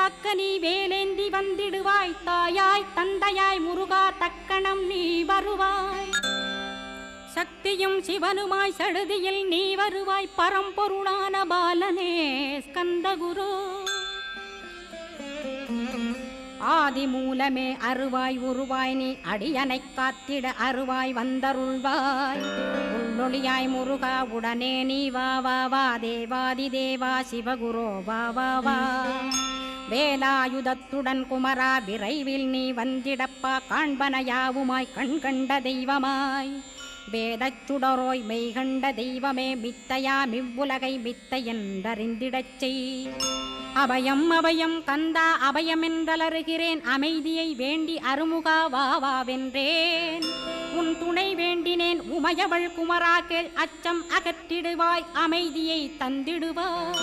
காக்க நீ வேலேந்தி வந்திடுவாய் தாயாய் தந்தையாய் முருகா தக்கணம் நீ வருவாய் சக்தியும் சிவனுமாய் சடுதியில் நீ வருவாய் பரம்பொருளான பாலனே ஸ்கந்தகுரு ஆதி மூலமே அருவாய் உருவாய் நீ அடியனை காத்திட அருவாய் வந்தருள்வாய் உள்ளொளியாய் முருகா உடனே நீ வா வா வா தேவாதி தேவா சிவகுரோ வா வா வா வேலாயுதத்துடன் குமரா விரைவில் நீ வந்திடப்பா காண்பன யாவுமாய் கண் கண்ட தெய்வமாய் வேதச் சுடரோய் மெய்கண்ட தெய்வமே மித்தையா மிவ்வுலகை மித்தை என்றறிந்திடச் செய் அபயம் அபயம் கந்தா அபயமென்றலறுகிறேன் அமைதியை வேண்டி அருமுகா வா வா வென்றேன் உன் துணை வேண்டினேன் உமையவள் குமரா கேள் அச்சம் அகற்றிடுவாய் அமைதியை தந்திடுவாய்